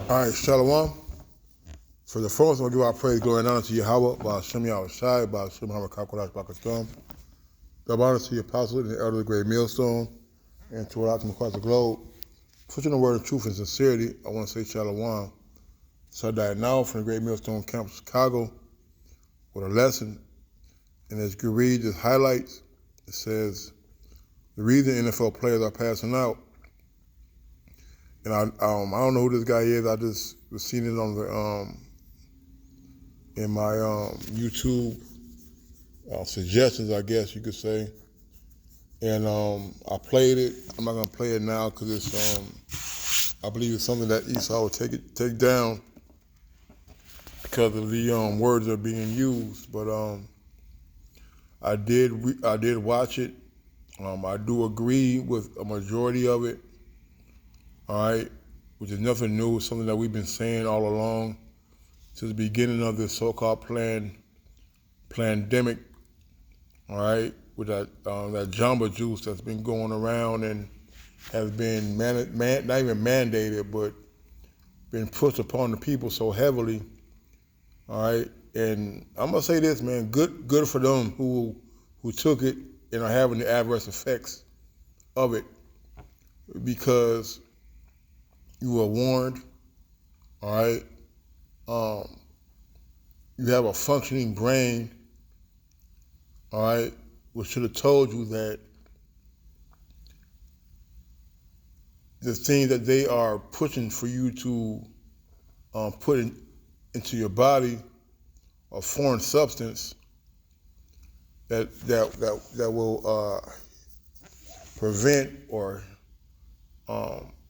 All right, Shalom. For the first, I'll give our praise, glory, and honor to Yahweh, by Hashem Yahushai, by Hashem Muhammad Kakodash Bakastom. Double honor to the apostle and the elder of the great millstone, and to all out across the globe. Pushing the word of truth and sincerity, I want to say Shalom. So I died now from the great millstone camp, Chicago, with a lesson. And as you read the highlights, it says, the reason NFL players are passing out. And I don't know who this guy is. I just was seeing it on the in my YouTube suggestions, I guess you could say. And I played it. I'm not gonna play it now because it's I believe it's something that Esau will take down because of the words that are being used. But I did watch it. I do agree with a majority of it. All right, which is nothing new, something that we've been saying all along since the beginning of this so-called pandemic. All right, with that Jamba Juice that's been going around and has been not even mandated, but been pushed upon the people so heavily. All right, and I'm gonna say this, man, good for them who took it and are having the adverse effects of it, because you were warned. All right, you have a functioning brain. All right, which should have told you that the thing that they are pushing for you to put into your body, a foreign substance that will prevent or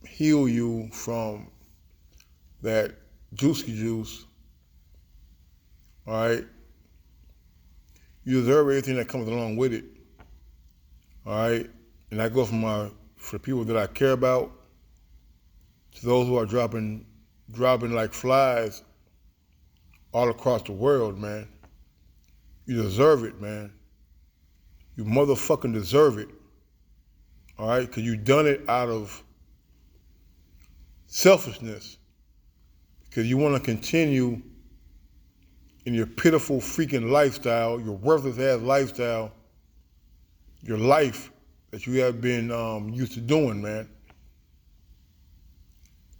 heal you from that juice. All right, you deserve everything that comes along with it. All right, and I go for the people that I care about, to those who are dropping like flies all across the world, man. You deserve it, man. You motherfucking deserve it. All right, because you done it out of selfishness, because you want to continue in your pitiful freaking lifestyle, your worthless ass lifestyle, your life that you have been used to doing, man.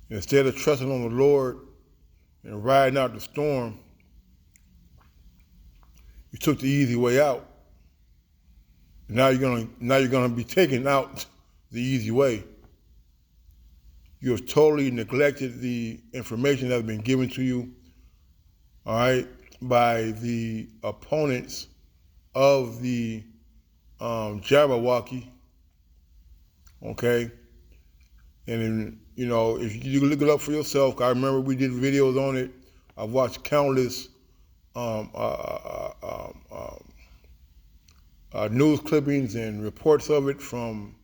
Instead of trusting on the Lord and riding out the storm, you took the easy way out. Now you're gonna be taking out the easy way. You have totally neglected the information that has been given to you, all right, by the opponents of the Jabberwocky, okay? And then, if you look it up for yourself, I remember we did videos on it. I've watched countless news clippings and reports of it from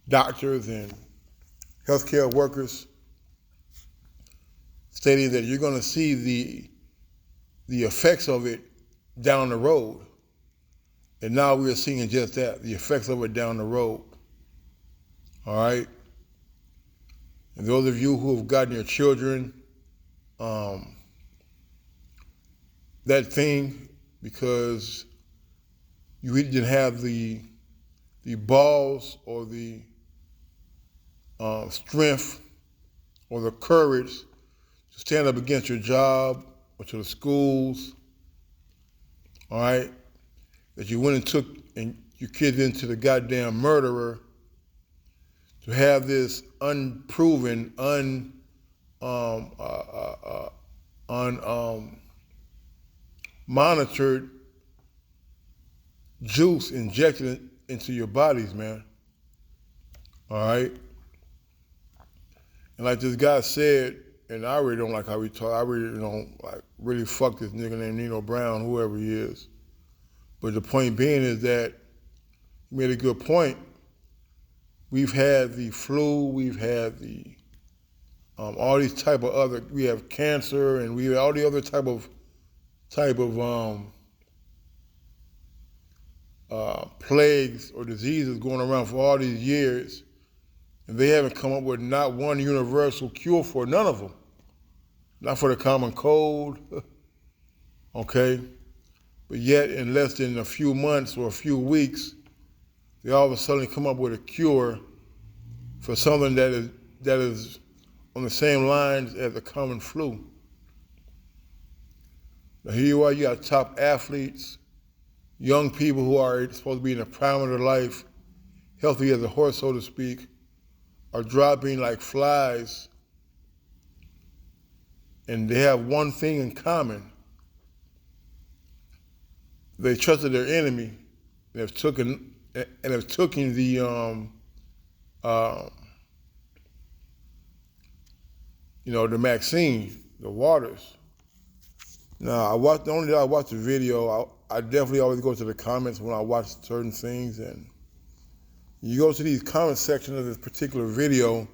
doctors and healthcare workers stating that you're going to see the effects of it down the road. And now we are seeing just that, the effects of it down the road. All right? And those of you who have gotten your children that thing because you either didn't have the balls or the strength or the courage to stand up against your job or to the schools, all right, that you went and took your kids into the goddamn murderer, to have this unproven, monitored juice injected into your bodies, man. All right? And like this guy said, and I really don't like how he talk, I really don't really fuck this nigga named Nino Brown, whoever he is. But the point being is that he made a good point. We've had the flu, we've had the all these type of other, we have cancer, and we have all the other type of plagues or diseases going around for all these years, and they haven't come up with not one universal cure for none of them. not for the common cold, okay? But yet in less than a few months or a few weeks, they all of a sudden come up with a cure for something that is on the same lines as the common flu. Now here you are, you got top athletes, young people who are supposed to be in the prime of their life, healthy as a horse, so to speak, are dropping like flies, and they have one thing in common. They trusted their enemy and have taken the the vaccine, the waters. Now the only day I watch the video, I definitely always go to the comments when I watch certain things, and you go to these comment sections of this particular video,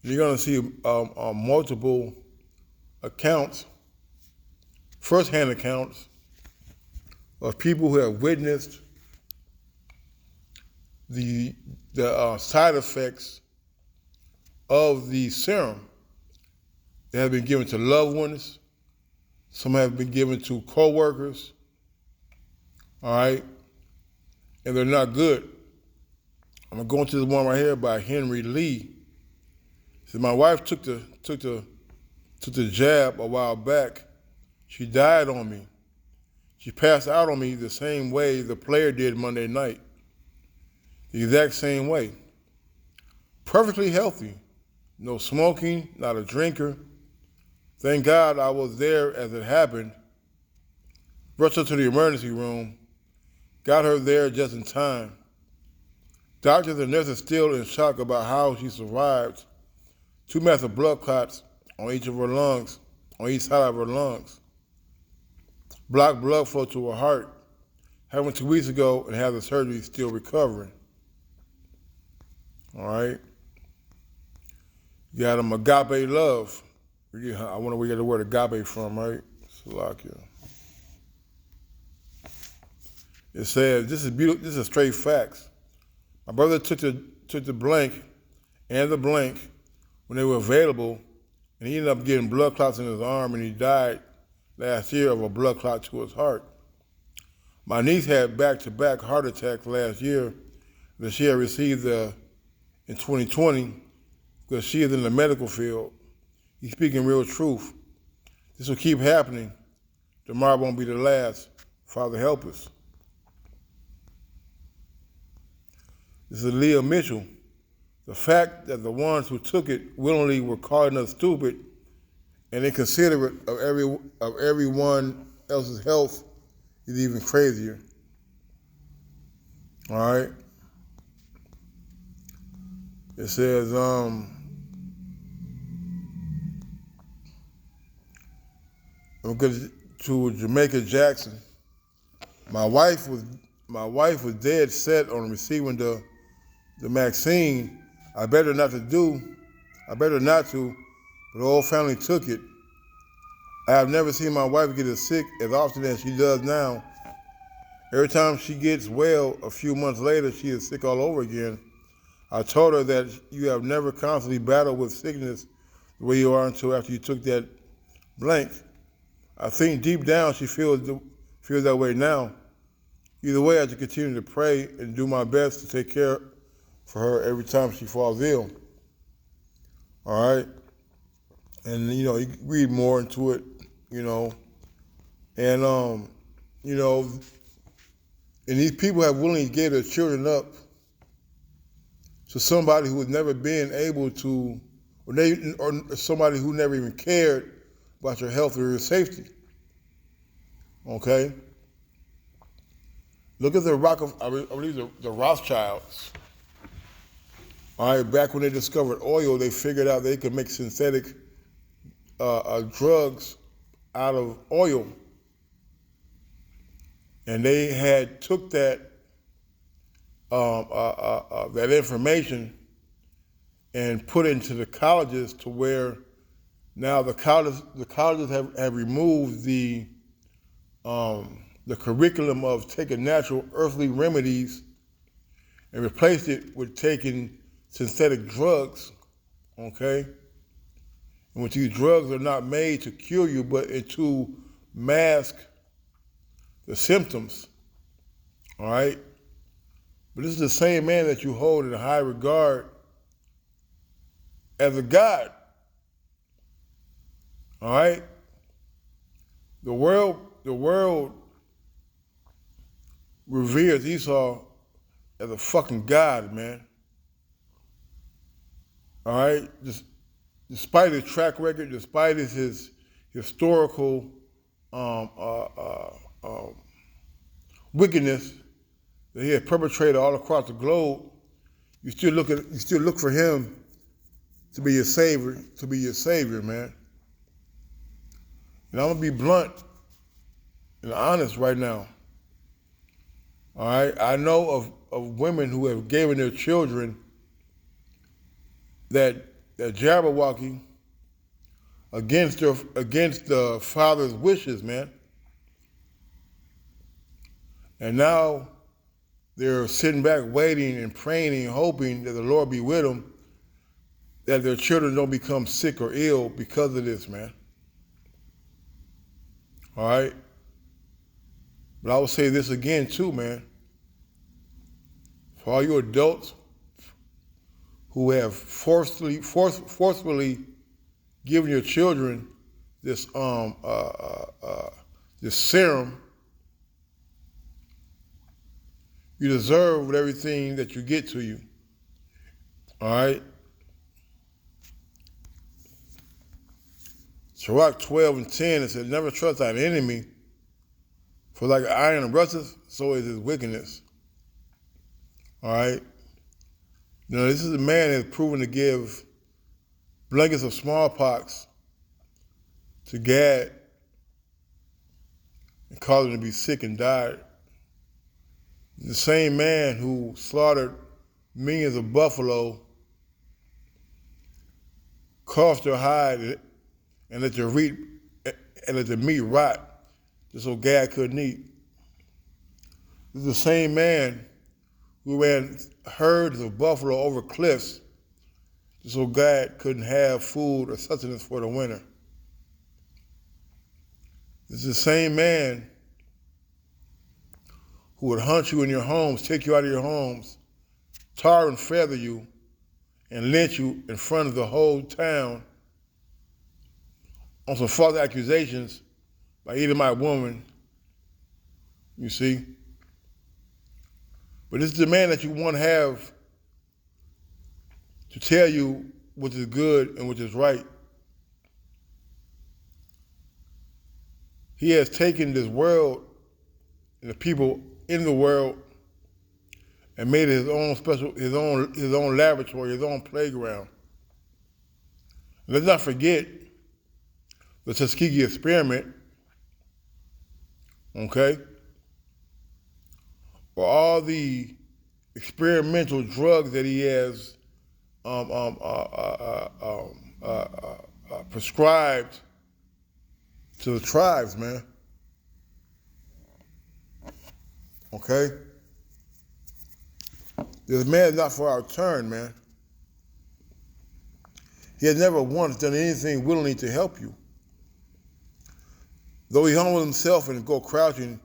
you're gonna see multiple accounts, first-hand accounts of people who have witnessed the side effects of the serum. They have been given to loved ones. Some have been given to co-workers, all right? And they're not good. I'm gonna go into the one right here by Henry Lee. So my wife took the jab a while back. She died on me. She passed out on me the same way the player did Monday night. The exact same way. Perfectly healthy. No smoking, not a drinker. Thank God I was there as it happened. Rushed her to the emergency room. Got her there just in time. Doctors and nurses still in shock about how she survived. 2 massive blood clots on each of her lungs, on each side of her lungs. Blocked blood flow to her heart. Happened 2 weeks ago and had the surgery, still recovering. All right. You got agape love. I wonder where you get the word agape from, right? Salakia. It says, this is beautiful, this is straight facts. My brother took the blank and the blank when they were available, and he ended up getting blood clots in his arm, and he died last year of a blood clot to his heart. My niece had back-to-back heart attacks last year that she had received in 2020 because she is in the medical field. He's speaking real truth. This will keep happening. Tomorrow won't be the last. Father, help us. This is Leah Mitchell. The fact that the ones who took it willingly were calling us stupid and inconsiderate of everyone else's health is even crazier. All right. It says, to Jamaica Jackson. My wife was dead set on receiving the vaccine. I better not to, but the whole family took it. I have never seen my wife get as sick as often as she does now. Every time she gets well, a few months later, she is sick all over again. I told her that you have never constantly battled with sickness the way you are until after you took that blank. I think deep down she feels that way now. Either way, I have to continue to pray and do my best to take care for her every time she falls ill. All right? And, you read more into it, and, and these people have willingly gave their children up to somebody who has never been able to, or somebody who never even cared about your health or your safety. Okay? Look at the the Rothschilds. All right, back when they discovered oil, they figured out they could make synthetic drugs out of oil. And they took that that information and put it into the colleges to where now the colleges have removed the curriculum of taking natural earthly remedies and replaced it with taking synthetic drugs, okay? And which these drugs are not made to cure you, but to mask the symptoms. All right? But this is the same man that you hold in high regard as a God. All right? The world reveres Esau as a fucking god, man. All right? Despite his track record, despite his historical wickedness that he had perpetrated all across the globe, you still look for him to be your savior, man. And I'm gonna be blunt and honest right now. All right, I know of women who have given their children that Jabberwocky against the father's wishes, man. And now they're sitting back waiting and praying and hoping that the Lord be with them, that their children don't become sick or ill because of this, man. All right? But I will say this again too, man. For all you adults who have forcefully given your children this this serum, you deserve everything that you get to you. All right? Sirach 12:10, it says, never trust thine enemy, for like iron rusteth, so is his wickedness. All right? Now, this is a man that's proven to give blankets of smallpox to Gad and caused him to be sick and died. The same man who slaughtered millions of buffalo, cost their hide and let the meat rot just so Gad couldn't eat. This is the same man who ran herds of buffalo over cliffs just so Gad couldn't have food or sustenance for the winter. This is the same man who would hunt you in your homes, take you out of your homes, tar and feather you, and lynch you in front of the whole town on some false accusations by Edomite woman, you see. But this is the man that you want to have to tell you what is good and what is right. He has taken this world and the people in the world and made it his own laboratory, his own playground. And let's not forget the Tuskegee experiment, okay? Or all the experimental drugs that he has prescribed to the tribes, man. Okay? This man is not for our turn, man. He has never once done anything willingly to help you. Though he humbled himself and go crouching,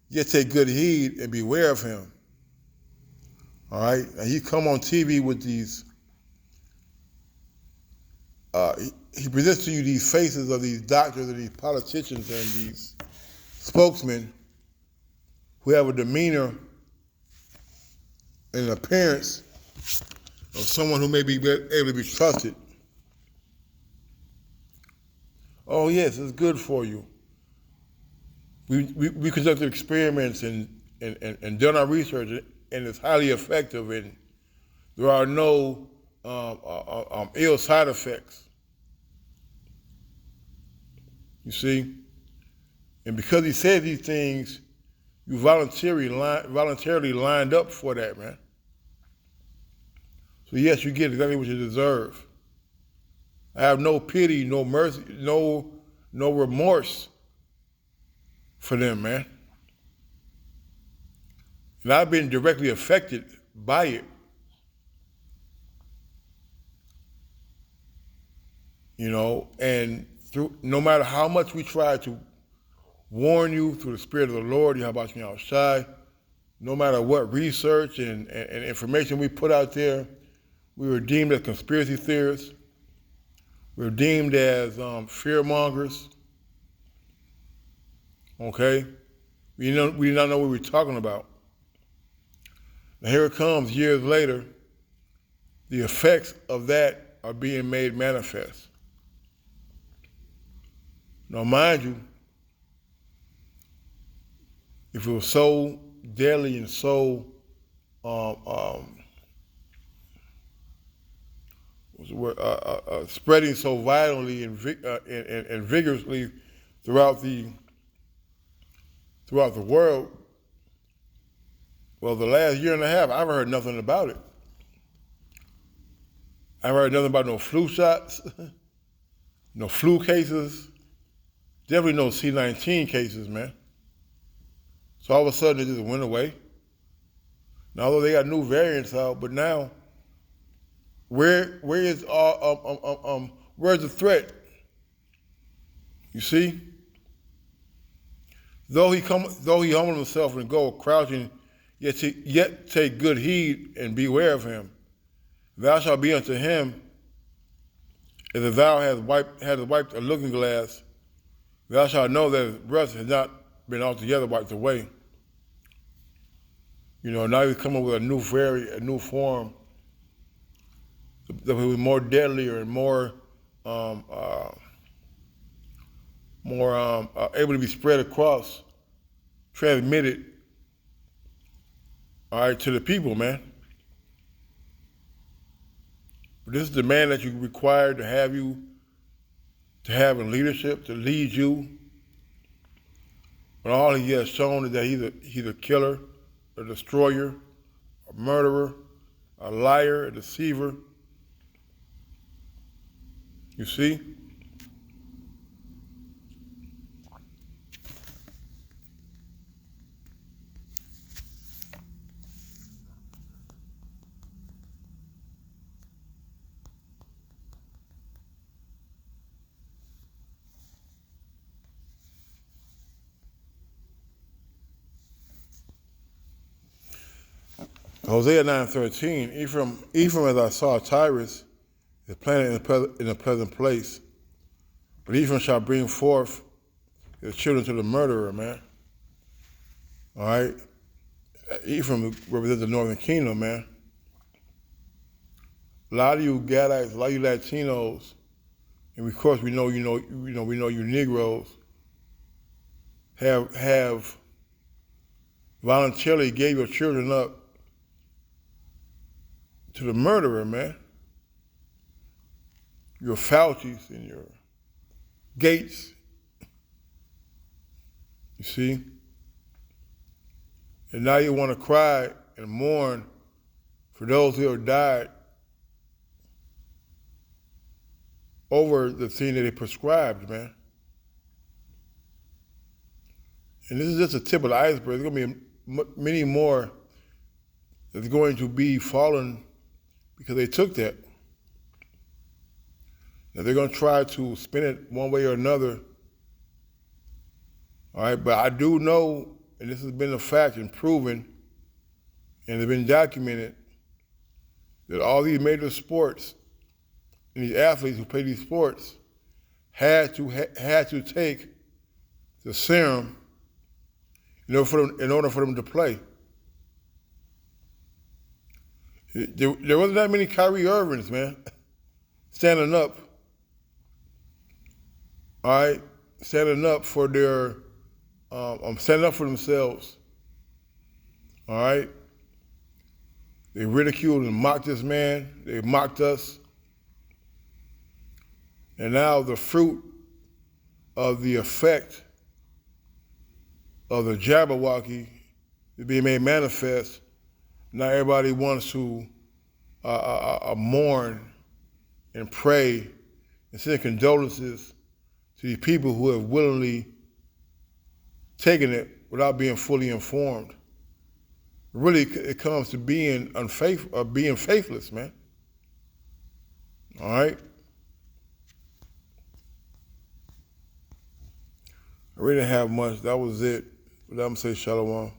yet take good heed and beware of him. All right? And he come on TV with these, he presents to you these faces of these doctors and these politicians and these spokesmen who have a demeanor and an appearance of someone who may be able to be trusted. Oh yes, it's good for you. We conducted experiments and done our research, and it's highly effective, and there are no ill side effects. You see? And because he said these things, you voluntarily lined up for that, man. So yes, you get exactly what you deserve. I have no pity, no mercy, no remorse for them, man. And I've been directly affected by it. and through no matter how much we try to warn you through the Spirit of the Lord, Yahweh Shai, no matter what research and information we put out there, we were deemed as conspiracy theorists. We were deemed as fear mongers. Okay? We did not know what we were talking about. Now here it comes years later. The effects of that are being made manifest. Now mind you, if it was so deadly and so spreading so violently and vigorously throughout the world, well, the last year and a half, I've heard nothing about it. I've heard nothing about no flu shots, no flu cases, definitely no C-19 cases, man. So all of a sudden it just went away. Now, although they got new variants out, but now, where's the threat? You see? Though he humbled himself and go crouching, yet take good heed and beware of him. Thou shalt be unto him as if thou hast wiped a looking glass. Thou shalt know that his breath has not been altogether wiped away. Now he's coming with a new form that will be more deadlier and more able to be spread across, transmitted, all right, to the people, man. But this is the man that you require to have in leadership, to lead you. But all he has shown is that he's a killer, a destroyer, a murderer, a liar, a deceiver. You see? Hosea 9:13, Ephraim as I saw Tyrus is planted in a pleasant place, but Ephraim shall bring forth his children to the murderer, man. All right? Ephraim represents the northern kingdom, man. A lot of you Gadites, a lot of you Latinos, and of course we know you Negroes have voluntarily gave your children up to the murderer, man. Your Faucis and your Gates. You see? And now you want to cry and mourn for those who have died over the thing that they prescribed, man. And this is just a tip of the iceberg. There's going to be many more that's going to be fallen because they took that. Now they're going to try to spin it one way or another. All right, but I do know, and this has been a fact and proven, and it's been documented, that all these major sports and these athletes who play these sports had to take the serum in order for them to play. There wasn't that many Kyrie Irvings, man, standing up. All right, standing up for themselves. All right, they ridiculed and mocked this man. They mocked us, and now the fruit of the effect of the Jabberwocky is being made manifest. Now everybody wants to mourn and pray and send condolences to these people who have willingly taken it without being fully informed. Really, it comes to being unfaithful, being faithless, man. All right? I really didn't have much. That was it. But I'm going to say shalom.